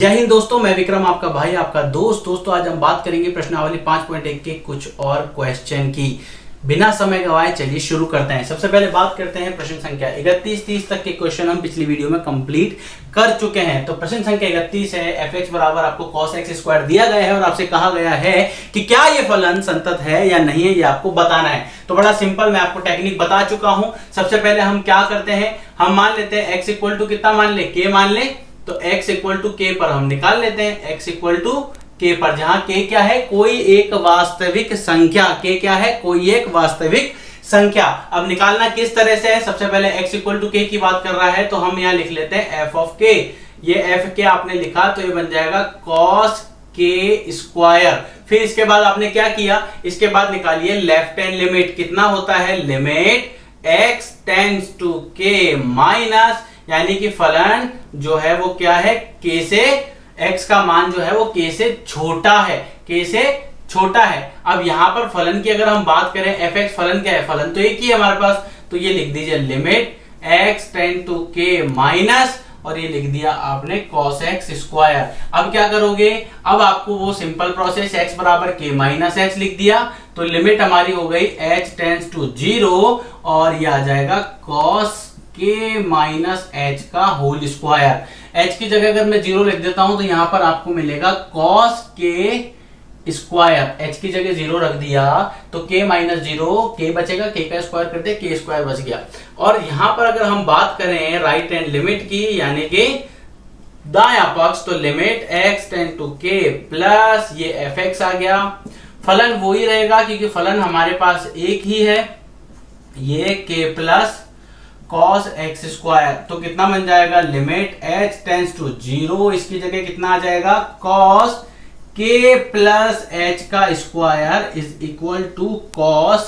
जय हिंद दोस्तों, मैं विक्रम आपका भाई आपका दोस्तों आज हम बात करेंगे प्रश्नावली 5.1 के कुछ और क्वेश्चन की। बिना समय गवाए चलिए शुरू करते हैं। सबसे पहले बात करते हैं प्रश्न संख्या 31-30 तक के क्वेश्चन हम पिछली वीडियो में कंप्लीट कर चुके हैं। तो प्रश्न संख्या 31 है, f(x) बराबर आपको cos x² दिया गया है और आपसे कहा गया है कि क्या ये फलन संतत है या नहीं है, ये आपको बताना है। तो बड़ा सिंपल, मैं आपको टेक्निक बता चुका हूं। सबसे पहले हम क्या करते हैं, हम मान लेते हैं x इक्वल टू कितना मान ले, k मान ले। तो x इक्वल टू k पर हम निकाल लेते हैं, x इक्वल टू k पर, जहां k क्या है, कोई एक वास्तविक संख्या। k क्या है, कोई एक वास्तविक संख्या। अब निकालना किस तरह से है, सबसे पहले x इक्वल टू k की बात कर रहा है तो हम यहां लिख लेते हैं f ऑफ k। ये f k आपने लिखा तो ये बन जाएगा cos k²। फिर इसके बाद आपने क्या किया, इसके बाद निकालिए लेफ्ट हैंड लिमिट। कितना होता है, limit x tends to k minus, यानी कि फलन जो है वो क्या है, k से, x का मान जो है वो k से छोटा है, k से छोटा है। अब यहां पर फलन की अगर हम बात करें, f(x) फलन क्या है, फलन तो एक ही है हमारे पास, तो ये लिख दीजिए limit x tend to k minus, और ये लिख दिया आपने cos x²। अब क्या करोगे, अब आपको वो सिंपल प्रोसेस x बराबर k माइनस h लिख दिया, तो लिमिट हमारी हो गई h टेंड्स टू 0 और ये आ जाएगा cos k माइनस h का होल स्क्वायर। h की जगह अगर मैं 0 लिख देता हूं तो यहां पर आपको मिलेगा cos k²। h की जगह 0 रख दिया तो k माइनस 0, k बचेगा, k का स्क्वायर कर दे, k² बच गया। और यहां पर अगर हम बात करें राइट हैंड लिमिट की, यानी कि दायां पक्ष, तो limit x tend to k plus ये f(x) आ गया। फलन वो ही रहेगा क्योंकि फलन हमारे पास एक ही है, ये k प्लस cos x²। तो कितना बन जाएगा, लिमिट h टेंड्स टू 0, इसकी जगह कितना आ जाएगा, cos k प्लस h का square is equal to cos,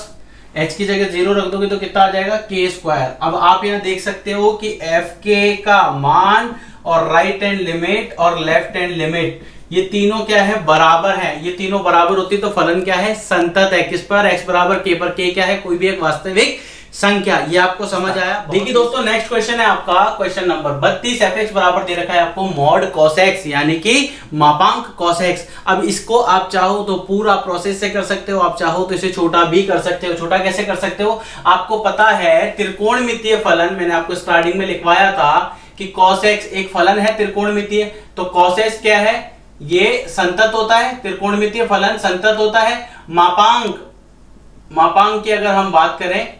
h की जगह 0 रख दोगे तो कितना आ जाएगा, k²। अब आप यहां देख सकते हो कि fk का मान और राइट हैंड लिमिट और लेफ्ट हैंड लिमिट, ये तीनों क्या है, बराबर है। ये तीनों बराबर होती तो फलन क्या है, संतत है। किस पर, x बराबर k पर। k क्या है, कोई भी एक वास्तविक संख्या। ये आपको समझ आया। देखिए दोस्तों, नेक्स्ट क्वेश्चन है आपका क्वेश्चन नंबर 32। f(x) बराबर दे रखा है आपको mod cos x, यानी कि मापांक cos x। अब इसको आप चाहो तो पूरा प्रोसेस से कर सकते हो, आप चाहो तो इसे छोटा भी कर सकते हो। छोटा कैसे कर सकते हो, आपको पता है त्रिकोणमितीय फलन, मैंने आपको स्टार्टिंग में लिखवाया था कि cos x एक फलन है त्रिकोणमितीय। तो cos x क्या है, ये संतत होता है, त्रिकोणमितीय फलन संतत होता है। मापांक की अगर हम बात करें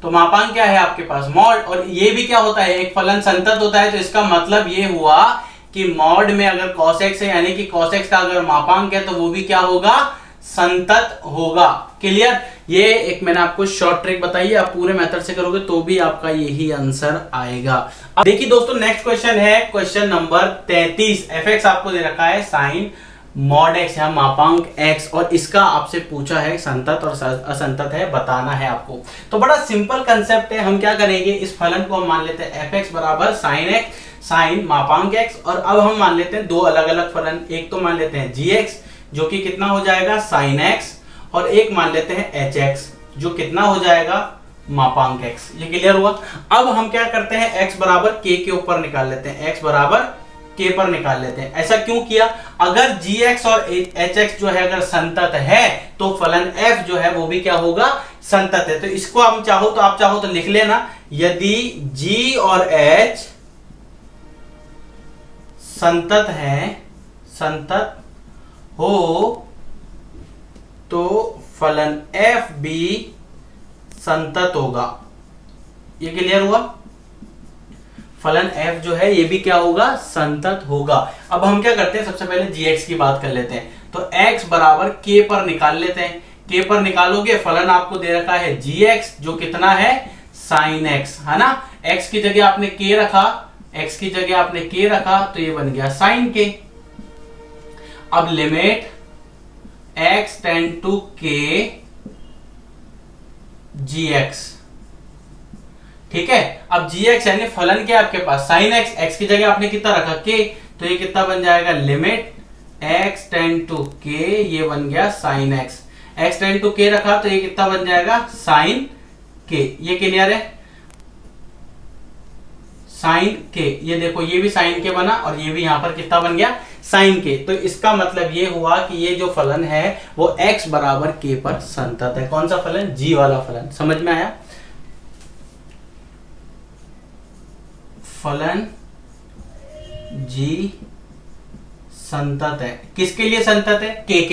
तो मापांक क्या है आपके पास, मॉड, और ये भी क्या होता है, एक फलन संतत होता है। तो इसका मतलब ये हुआ कि मॉड में अगर cos x है, यानी कि cos x का अगर मापांक है तो वो भी क्या होगा, संतत होगा। क्लियर। ये एक मैंने आपको शॉर्ट ट्रिक बताई है, आप पूरे मेथड से करोगे तो भी आपका यही आंसर आएगा। अब देखिए दोस्तों, नेक्स्ट क्वेश्चन है क्वेश्चन नंबर 33। f(x) आपको दे रखा है साइन mod x या मापांक x, और इसका आपसे पूछा है संतत और असंतत है, बताना है आपको। तो बड़ा सिंपल कंसेप्ट है। हम क्या करेंगे, इस फलन को हम मान लेते हैं f(x) बराबर साइन x, साइन मापांक x, और अब हम मान लेते हैं दो अलग अलग फलन। एक तो मान लेते हैं gx जो कि कितना हो जाएगा, साइन x, और एक मान लेते हैं hx जो कितना हो जाएगा, मापांक x। ये क्लियर हुआ। अब हम क्या करते हैं, x बराबर k के ऊपर निकाल लेते हैं, x बराबर k पर निकाल लेते हैं। ऐसा क्यों किया, अगर gx और hx जो है अगर संतत है तो फलन f जो है वो भी क्या होगा, संतत है। तो इसको हम चाहो तो, आप चाहो तो लिख लेना, यदि g और h संतत है, संतत हो तो फलन f भी संतत होगा। ये क्लियर हुआ, फलन f जो है ये भी क्या होगा, संतत होगा। अब हम क्या करते हैं, सबसे पहले gx की बात कर लेते हैं। तो x बराबर k पर निकाल लेते हैं। k पर निकालोगे, फलन आपको दे रखा है gx जो कितना है, sin x, है ना। x की जगह आपने k रखा, x की जगह आपने k रखा तो ये बन गया sin k। अब limit x tend to k gx, ठीक है। अब gx यानी फलन क्या है आपके पास, sin x, x की जगह आपने कितना रखा, k, तो ये कितना बन जाएगा, limit x tend to k, ये बन गया sin x। x tend to k रखा तो ये कितना बन जाएगा, sin k। ये क्लियर है, साइन के, ये देखो ये भी साइन के बना और ये भी यहां पर कितना बन गया, साइन के। तो इसका मतलब ये हुआ कि ये जो फलन है वो x बराबर k पर संतत है। कौन सा फलन, g वाला फलन। समझ में आया? फलन g संतत है। किसके लिए संतत है, k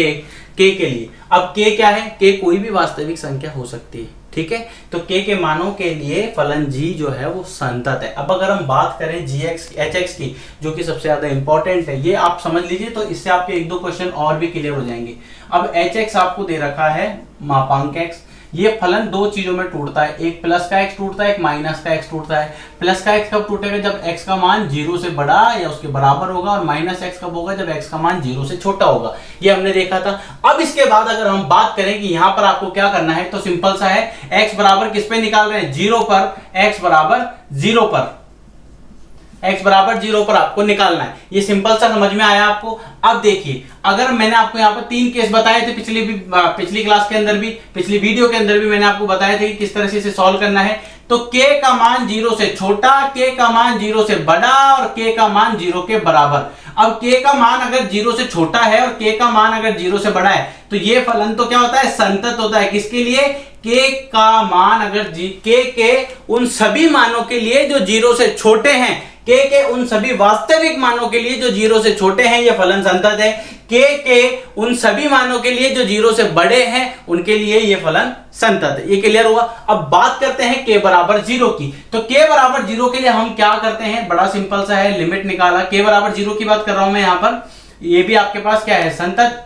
के लिए। अब k क्या है, k कोई भी वास्तविक संख्या हो सकती है, ठीक है। तो k के मानों के लिए फलन g जो है वो संतत है। अब अगर हम बात करें gx hx की, जो कि सबसे ज्यादा इंपॉर्टेंट है, ये आप समझ लीजिए तो इससे आपके एक दो क्वेश्चन और भी क्लियर हो जाएंगे। अब hx आपको दे रखा है मापांक x, ये फलन दो चीजों में टूटता है, एक प्लस का x टूटता है, एक माइनस का x टूटता है। प्लस का x कब टूटेगा, जब x का मान 0 से बड़ा या उसके बराबर होगा, और माइनस x कब होगा, जब x का मान 0 से छोटा होगा। ये हमने देखा था। अब इसके बाद अगर हम बात करें कि यहां पर आपको क्या करना है, तो सिंपल सा है, x बराबर किस पे निकाल रहे हैं, 0 पर, x बराबर 0 पर, x बराबर 0 पर आपको निकालना है। ये सिंपल सा समझ में आया आपको। अब देखिए, अगर मैंने आपको यहाँ पर 3 केस बताए थे पिछली क्लास के अंदर भी, पिछली वीडियो के अंदर भी मैंने आपको बताया था कि किस तरह से इसे सॉल्व करना है। तो k का मान 0 से छोटा, k का मान 0 से बड़ा और k का मान 0 के बराबर। अब k का मान अगर 0 से छोटा है और k का मान अगर 0 से बड़ा है, तो ये फलन तो क्या होता है, संतत होता है। किसके लिए, k का मान अगर k के उन सभी मानों के लिए जो 0 से छोटे हैं, k के उन सभी वास्तविक मानों के लिए जो 0 से छोटे हैं, ये फलन संतत है। k के उन सभी मानों के लिए जो 0 से बड़े हैं, उनके लिए ये फलन संतत है। ये क्लियर हुआ। अब बात करते हैं k बराबर 0 की। तो k बराबर 0 के लिए हम क्या करते हैं, बड़ा सिंपल सा है, लिमिट निकाला। k बराबर 0 की बात कर रहा हूं मैं यहां पर, ये भी आपके पास क्या है, संतत।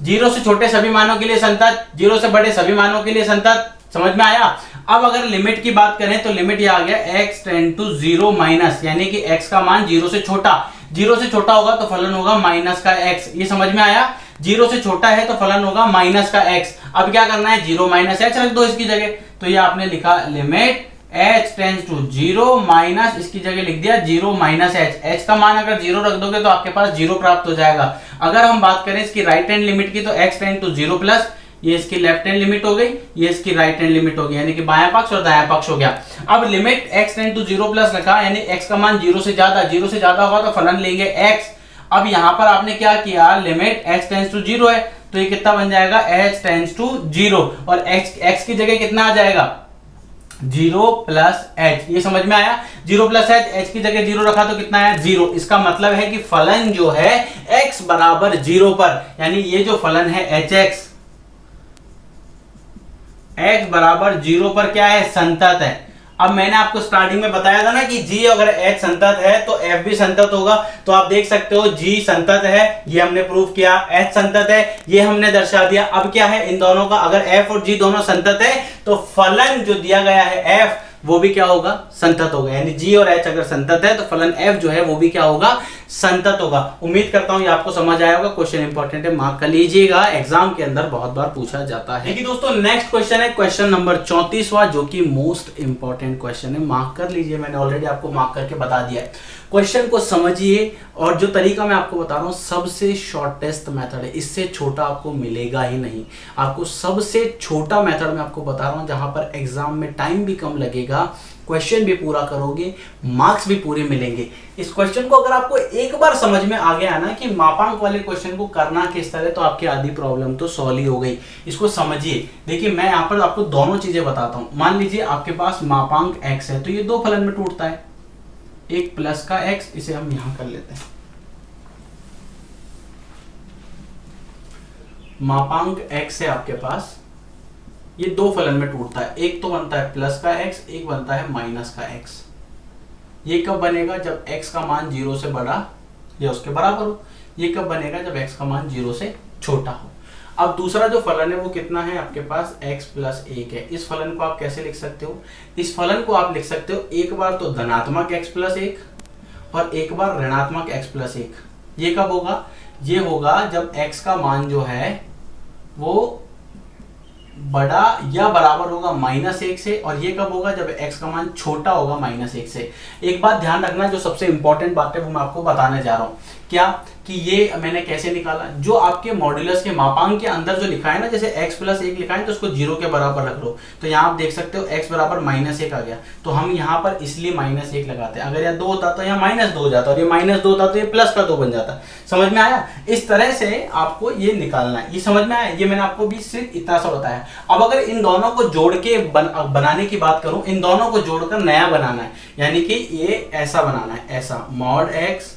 0 से छोटे सभी मानों के लिए संतत, 0 से बड़े सभी मानों के लिए संतत। समझ में आया? अब अगर लिमिट की बात करें तो लिमिट ये आ गया x टेंड टू 0 माइनस, यानी कि x का मान 0 से छोटा, 0 से छोटा होगा तो फलन होगा माइनस का x। ये समझ में आया? 0 से छोटा है तो फलन होगा माइनस का x। अब क्या करना है, 0 माइनस h रख दो इसकी जगह। तो ये आपने लिखा limit h tends to 0 minus, इसकी जगह लिख दिया 0 माइनस h। h का मान अगर 0 रख दोगे तो आपके पास 0 प्राप्त हो जाएगा। अगर हम बात करें इसकी राइट हैंड लिमिट की, तो x टेंड टू 0 प्लस, ये इसकी लेफ्ट हैंड लिमिट हो गई, ये इसकी राइट हैंड लिमिट हो गई, यानी कि बायां पक्ष और दायां पक्ष हो गया। अब limit x tend to 0 plus रखा, यानी x का मान 0 से ज्यादा, 0 से ज्यादा होगा तो फलन लेंगे x। अब यहां पर आपने क्या किया, लिमिट x टेंड्स टू 0 है, तो ये कितना बन जाएगा, h टेंड्स टू 0, और x की जगह कितना आ जाएगा, 0 प्लस h। ये समझ में आया? 0 प्लस h की जगह 0 रखा तो कितना आया, 0। इसका मतलब है कि फलन जो है x बराबर 0 पर, यानी ये जो फलन है hx, x बराबर 0 पर क्या है, संतत है। अब मैंने आपको स्टार्टिंग में बताया था ना कि g अगर h संतत है तो f भी संतत होगा। तो आप देख सकते हो g संतत है, ये हमने प्रूव किया, h संतत है, ये हमने दर्शा दिया। अब क्या है, इन दोनों का अगर f और g दोनों संतत है तो फलन जो दिया गया है f, वो भी क्या होगा, संतत होगा। यानी g और h अगर संतत है तो फलन f जो है वो भी क्या होगा, संतत होगा। उम्मीद करता हूं ये आपको समझ आया होगा। क्वेश्चन इंपॉर्टेंट है, मार्क कर लीजिएगा, एग्जाम के अंदर बहुत बार पूछा जाता है। देखिए दोस्तों, नेक्स्ट क्वेश्चन है क्वेश्चन नंबर 34वां, जो कि मोस्ट इंपॉर्टेंट क्वेश्चन है। मार्क कर लीजिए, मैंने ऑलरेडी आपको मार्क करके बता दिया है। क्वेश्चन को समझिए, और जो तरीका मैं आपको बता रहा हूं सबसे शॉर्टेस्ट मेथड है, इससे छोटा आपको मिलेगा ही नहीं। आपको सबसे छोटा मेथड मैं आपको बता रहा हूं, जहां पर एग्जाम में टाइम भी कम लगेगा, क्वेश्चन भी पूरा करोगे, मार्क्स भी पूरे मिलेंगे। इस क्वेश्चन को अगर आपको एक बार समझ में आ गया ना कि मापांक वाले क्वेश्चन को करना किस तरह, तो आपकी आधी प्रॉब्लम तो सॉल्व ही हो गई। इसको समझिए। देखिए, मैं यहाँ पर आपको दोनों चीजें बताता हूं। मान लीजिए आपके पास मापांक x है, तो ये दो फलन में टूटता है, एक प्लस का x, इसे हम यहां कर लेते हैं। मापांक x है आपके पास, ये दो फलन में टूटता है, एक तो बनता है प्लस का x, एक बनता है माइनस का x। ये कब बनेगा, जब x का मान 0 से बड़ा या उसके बराबर हो। ये कब बनेगा, जब x का मान 0 से छोटा हो। अब दूसरा जो फलन है वो कितना है आपके पास, x प्लस 1 है। इस फलन को आप कैसे लिख सकते हो, इस फलन को आप लिख सकते हो एक बार तो धनात्मक x प्लस 1 और एक बार ऋणात्मक x प्लस 1। ये कब होगा, ये होगा जब x का मान जो है वो बड़ा या बराबर होगा -1 से, और ये कब होगा, जब x का मान छोटा होगा -1 से। एक बात ध्यान रखना, जो सबसे इंपॉर्टेंट बात है वो मैं आपको बताने जा रहा हूं। क्या कि ये मैंने कैसे निकाला, जो आपके मॉड्यूलस के मापांक के अंदर जो लिखा है ना, जैसे x प्लस 1 लिखा है तो उसको 0 के बराबर रख लो, तो यहाँ आप देख सकते हो x बराबर -1 आ गया, तो हम यहाँ पर इसलिए -1 लगाते हैं। अगर यहाँ 2 होता तो यहाँ -2 हो जाता, और ये -2 होता तो ये +2 बन जाता। समझ में आया? इस तरह से आपको ये निकालना है। ये समझ में आया? ये मैंने आपको भी सिर्फ इतना सा बताया। अब अगर इन दोनों को जोड़ के बनाने की बात करूं, इन दोनों को जोड़कर नया बनाना है, यानी कि ये ऐसा बनाना है, ऐसा mod x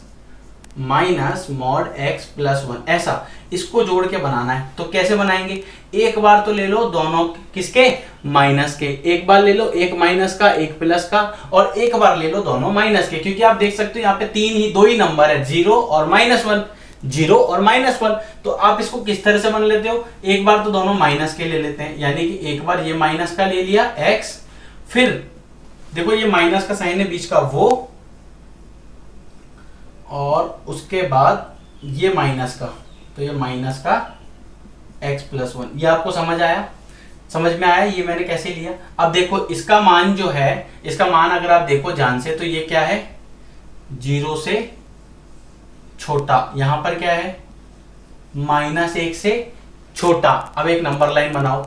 minus mod x plus 1, ऐसा इसको जोड़ के बनाना है। तो कैसे बनाएंगे? एक बार तो ले लो दोनों किसके, माइनस के, एक बार ले लो एक माइनस का एक प्लस का, और एक बार ले लो दोनों माइनस के, क्योंकि आप देख सकते हो यहाँ पे दो ही नंबर है, 0 और -1, 0 और -1। तो आप इसको किस तरह से बन लेते हो, एक बार तो दोनों माइनस के ले लेते हैं, यानी कि एक बार ये माइनस का ले लिया x, फिर देखो ये माइनस का साइन है बीच का वो, और उसके बाद ये माइनस का, तो ये माइनस का x प्लस 1। ये आपको समझ आया? समझ में आया ये मैंने कैसे लिया? अब देखो इसका मान जो है, इसका मान अगर आप देखो ध्यान से, तो ये क्या है, 0 से छोटा, यहां पर क्या है, -1 से छोटा। अब एक नंबर लाइन बनाओ,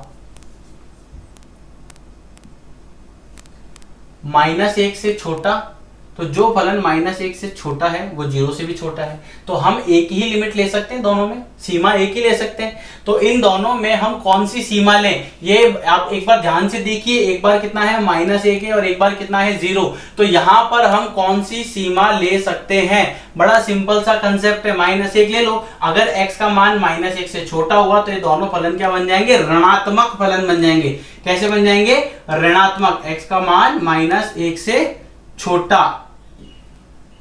-1 से छोटा, तो जो फलन -1 से छोटा है वो 0 से भी छोटा है, तो हम एक ही लिमिट ले सकते हैं, दोनों में सीमा एक ही ले सकते हैं। तो इन दोनों में हम कौन सी सीमा लें, ये आप एक बार ध्यान से देखिए, एक बार कितना है -1 है और एक बार कितना है 0, तो यहां पर हम कौन सी सीमा ले सकते हैं? बड़ा सिंपल सा कंसेप्ट है, -1 ले लो। अगर x का मान -1 से छोटा हुआ तो ये दोनों फलन क्या बन जाएंगे, ऋणात्मक फलन बन जाएंगे। कैसे बन जाएंगे, ऋणात्मक। x का मान -1 से छोटा,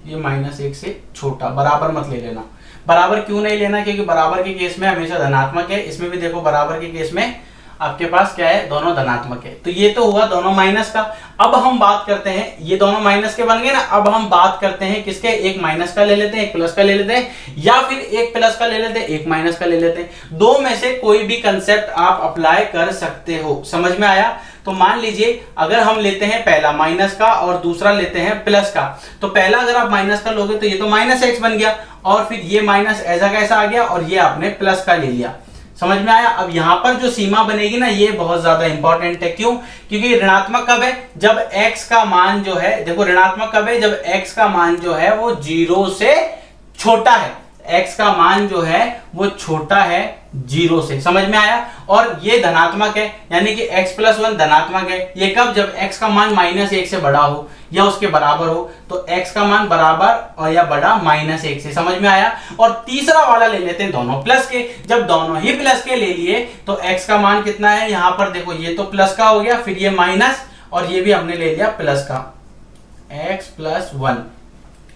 ये -1 से छोटा, बराबर मत ले लेना। बराबर क्यों नहीं लेना, क्योंकि बराबर के केस में हमेशा धनात्मक है, इसमें भी देखो बराबर के केस में आपके पास क्या है, दोनों धनात्मक है। तो ये तो हुआ दोनों माइनस का। अब हम बात करते हैं, ये दोनों माइनस के बन गए ना, अब हम बात करते हैं किसके, एक माइनस का ले लेते हैं, एक प्लस का ले लेते हैं, या फिर एक प्लस का ले लेते हैं, एक माइनस का ले लेते हैं। दो में से कोई भी कंसेप्ट आप अप्लाई कर सकते हो। समझ में आया? तो मान लीजिए अगर हम लेते हैं पहला माइनस का और दूसरा लेते हैं प्लस का, तो पहला अगर आप माइनस का लोगे तो ये तो -x बन गया, और फिर ये माइनस ऐसा कैसा आ गया, और ये आपने प्लस का ले लिया। समझ में आया? अब यहां पर जो सीमा बनेगी ना, ये बहुत ज्यादा इंपॉर्टेंट है। क्यों? क्योंकि ऋणात्मक कब है, जब x का मान जो है, देखो ऋणात्मक कब है, जब x का मान जो है वो 0 से छोटा है। x का मान जो है वो छोटा है 0 से। समझ में आया? और ये धनात्मक है, यानी कि x प्लस 1 धनात्मक है। ये कब, जब x का मान -1 से बड़ा हो या उसके बराबर हो, तो x का मान बराबर और या बड़ा -1 से। समझ में आया? और तीसरा वाला ले लेते हैं दोनों प्लस के। जब दोनों ही प्लस के ले लिए तो x का मान कितना है, यहां पर देखो ये तो प्लस का हो गया, फिर ये माइनस, और ये भी हमने ले लिया प्लस का, x प्लस 1।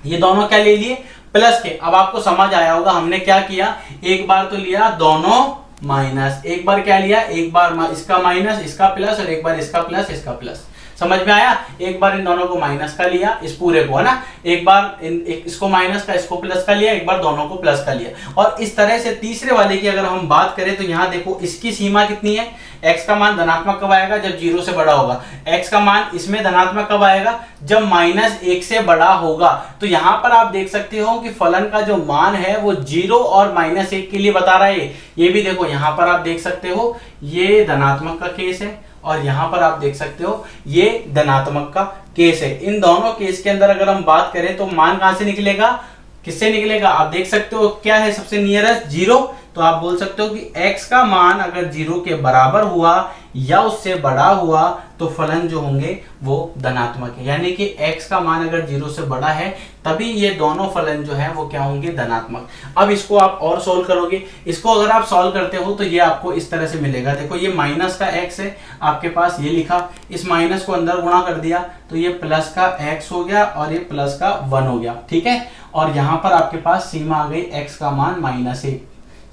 ये दोनों क्या ले लिए, प्लस के। अब आपको समझ आया होगा हमने क्या किया, एक बार तो लिया दोनों माइनस, एक बार क्या लिया, एक बार इसका माइनस इसका प्लस, और एक बार इसका प्लस इसका प्लस। समझ में आया? एक बार इन दोनों को माइनस का लिया, इस पूरे को, है ना, एक बार इसको माइनस का इसको प्लस का लिया, एक बार दोनों को प्लस का लिया। और इस तरह से तीसरे वाले की अगर हम बात करें तो यहाँ देखो इसकी सीमा कितनी है, x का मान धनात्मक कब आएगा, जब 0 से बड़ा होगा। x का मान इसमें धनात्मक कब आएगा, जब -1 से बड़ा होगा। तो यहाँ पर आप देख सकते हो कि फलन का जो मान है वो 0 और -1 के लिए बता रहा है। ये भी देखो यहाँ पर आप देख सकते हो, ये धनात्मक का केस है, और यहां पर आप देख सकते हो ये धनात्मक का केस है। इन दोनों केस के अंदर अगर हम बात करें तो मान कहां से निकलेगा, किससे निकलेगा, आप देख सकते हो क्या है सबसे नियरेस्ट, 0। तो आप बोल सकते हो कि x का मान अगर 0 के बराबर हुआ या उससे बड़ा हुआ तो फलन जो होंगे वो धनात्मक है। यानी कि x का मान अगर 0 से बड़ा है तभी ये दोनों फलन जो है वो क्या होंगे, धनात्मक। अब इसको आप और सोल्व करोगे, इसको अगर आप सॉल्व करते हो तो ये आपको इस तरह से मिलेगा। देखो ये माइनस का x है आपके पास, ये लिखा, इस माइनस को अंदर गुणा कर दिया तो ये प्लस का x हो गया और ये प्लस का 1 हो गया, ठीक है। और यहां पर आपके पास सीमा आ गई x का मान -1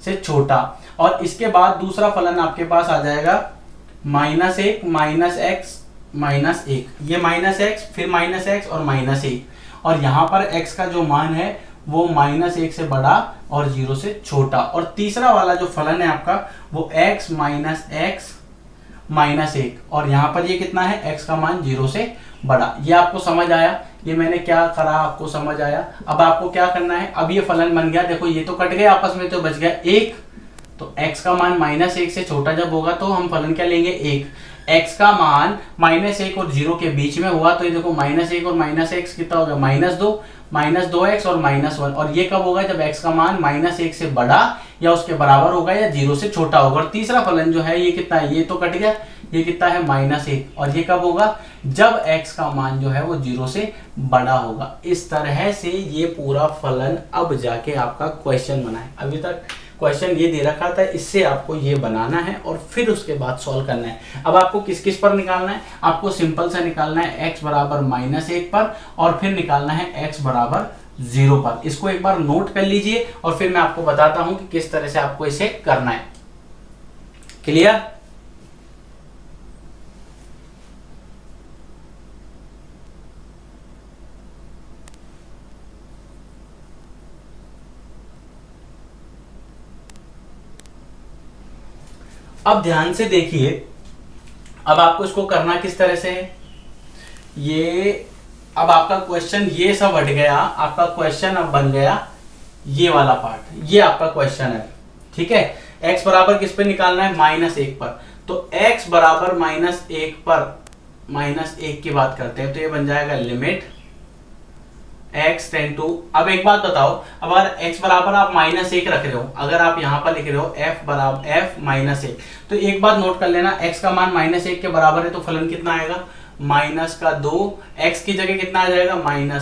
से छोटा, और इसके बाद दूसरा फलन आपके पास आ जाएगा -1 -x -1, ये -x फिर -x और -1, और यहाँ पर x का जो मान है वो -1 से बड़ा और 0 से छोटा। और तीसरा वाला जो फलन है आपका वो x -1, और यहाँ पर ये कितना है, x का मान 0 से बड़ा। ये आपको समझ आया? ये मैंने क्या करा आपको समझ आया। अब आपको क्या करना है, अब ये फलन बन गया, देखो ये तो कट गए आपस में, तो बच गया 1। तो x का मान -1 से छोटा जब होगा तो हम फलन क्या लेंगे 1। x का मान -1 और 0 के बीच में हुआ तो ये देखो -1 और -x कितना हो गया -2 -2x और -1। और ये कब होगा, जब x का मान -1 से बड़ा या उसके बराबर होगा या 0 से छोटा होगा। और तीसरा फलन जो है ये कितना है, ये तो कट गया, ये कितना है -1। और ये कब होगा, जब x का मान जो है वो 0 से बड़ा होगा। इस तरह से ये पूरा फलन अब जाके आपका क्वेश्चन बना है। अभी तक क्वेश्चन ये दे रखा था, इससे आपको ये बनाना है और फिर उसके बाद सॉल्व करना है। अब आपको किस किस पर निकालना है, आपको सिंपल सा निकालना है x बराबर -1 पर, और फिर निकालना है x बराबर 0 पर। इसको एक बार नोट कर लीजिए और फिर मैं आपको बताता हूं कि किस तरह से आपको इसे करना है। क्लियर? अब ध्यान से देखिए, अब आपको इसको करना किस तरह से है। ये अब आपका क्वेश्चन ये सब हट गया, आपका क्वेश्चन अब बन गया ये वाला पार्ट, ये आपका क्वेश्चन है। ठीक है, x बराबर किस पे निकालना है, -1 पर। तो x बराबर -1 पर -1 की बात करते हैं तो ये बन जाएगा लिमिट x टेंड टू। अब एक बात बताओ, अब अगर x बराबर आप -1 रख रहे हो, अगर आप यहां पर लिख रहे हो f बराबर f -1, तो एक बात नोट कर लेना, x का मान -1 के बराबर है तो फलन कितना आएगा, -2। x की जगह कितना आ जाएगा, -1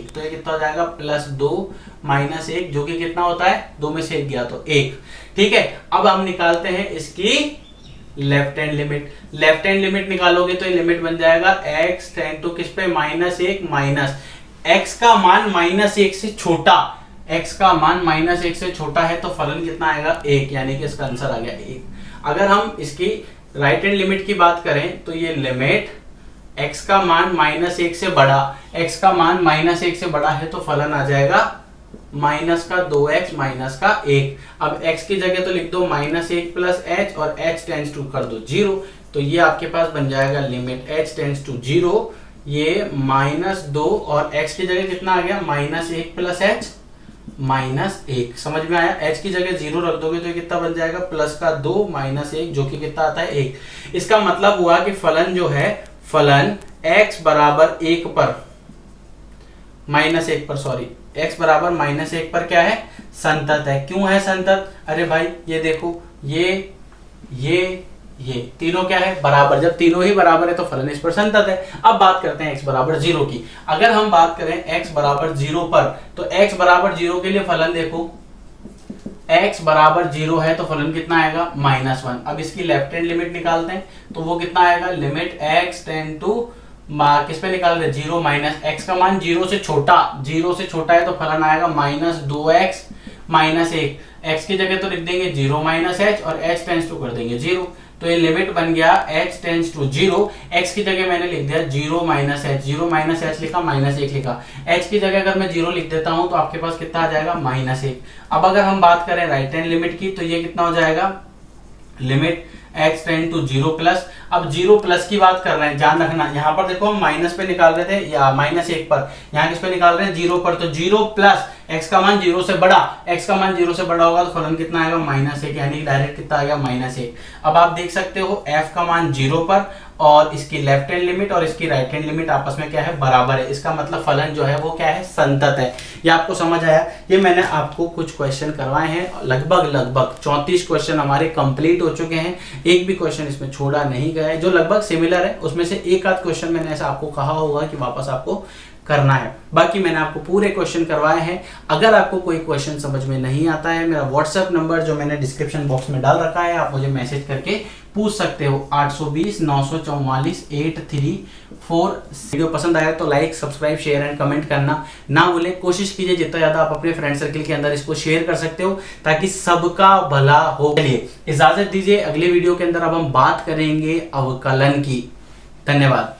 तो ये कितना हो जाएगा +2 -1, जो कि कितना होता है, 2 में से 1 गया तो 1। ठीक है, अब हम निकालते हैं इसकी left hand limit. Left hand limit निकालोगे तो ये लिमिट बन जाएगा x टेंड टू किस पे, -1 माइनस x का मान -1 से छोटा, x का मान -1 से छोटा है तो फलन कितना आएगा, 1, यानी कि इसका आंसर आ गया 1। अगर हम इसकी राइट हैंड लिमिट की बात करें तो ये लिमिट x का मान -1 से बड़ा, x का मान -1 से बड़ा है तो फलन आ जाएगा -2x -1। अब x की जगह तो लिख दो -1 प्लस h और h टेंड्स टू कर दो 0, तो ये आपके पास बन जाएगा लिमिट h टेंड्स टू 0, ये -2 और x की जगह कितना आ गया, -1 प्लस h -1। समझ में आया? h की जगह 0 रख दोगे तो ये कितना बन जाएगा, +2 -1, जो कि कितना आता है 1। इसका मतलब हुआ कि फलन जो है, फलन x बराबर 1 पर -1 पर, सॉरी x बराबर -1 पर क्या है, संतत है। क्यों है संतत? अरे भाई ये देखो, ये तीनों क्या है, बराबर। जब तीनों ही बराबर है तो फलन इस पर संतत है। अब बात करते हैं x बराबर 0 की। अगर हम बात करें x बराबर 0 पर, तो x बराबर 0 के लिए फलन देखो, x बराबर 0 है तो फलन कितना आएगा, -1। अब इसकी लेफ्ट हैंड लिमिट निकालते हैं तो वो कितना आएगा, लिमिट x टेंड टू किस पे निकाल रहे, 0 माइनस x का मान 0 से छोटा है तो फलन आएगा -2x -1। x की जगह तो लिख देंगे 0 माइनस h और h टेंड्स टू कर देंगे 0, तो ये लिमिट बन गया h टेंड्स टू 0। x की जगह मैंने लिख दिया 0 माइनस h लिखा, -1 लिखा। h की जगह अगर मैं 0 लिख देता हूं तो आपके पास कितना आ जाएगा, -1। अब अगर हम बात करें राइट हैंड लिमिट की तो ये कितना हो जाएगा, limit x tend to 0 plus. अब 0 प्लस की बात कर रहे हैं, ध्यान रखना, यहाँ पर देखो हम माइनस पे निकाल रहे थे या -1 पर, यहाँ किस पे निकाल रहे हैं, 0 पर। तो 0 प्लस x का मान 0 से बड़ा, x का मान 0 से बड़ा होगा तो फलन कितना आएगा, -1, यानी डायरेक्ट कितना आ गया, -1। अब आप देख सकते हो f का मान 0 पर और इसकी लेफ्ट हैंड लिमिट और इसकी राइट हैंड लिमिट आपस में क्या है, बराबर है। इसका मतलब फलन जो है वो क्या है, संतत है। ये आपको समझ आया? ये मैंने आपको कुछ क्वेश्चन करवाए हैं, लगभग 34 क्वेश्चन हमारे कंप्लीट हो चुके हैं। एक भी क्वेश्चन इसमें छोड़ा नहीं गया है, जो लगभग सिमिलर है। उसमें से एक आध क्वेश्चन मैंने ऐसा आपको कहा होगा कि वापस आपको करना है, बाकी मैंने आपको पूरे क्वेश्चन करवाए हैं। अगर आपको कोई क्वेश्चन समझ में नहीं आता है, मेरा व्हाट्सएप नंबर जो मैंने डिस्क्रिप्शन बॉक्स में डाल रखा है, आप मुझे मैसेज करके पूछ सकते हो, 820 944 834। वीडियो पसंद आया तो like, subscribe, share and comment करना ना भूलें। कोशिश कीजिए जितना ज्यादा आप अपने फ्रेंड सर्कल के अंदर इसको शेयर कर सकते हो ताकि सबका भला हो। चलिए इजाजत दीजिए, अगले वीडियो के अंदर अब हम बात करेंगे अवकलन की। धन्यवाद।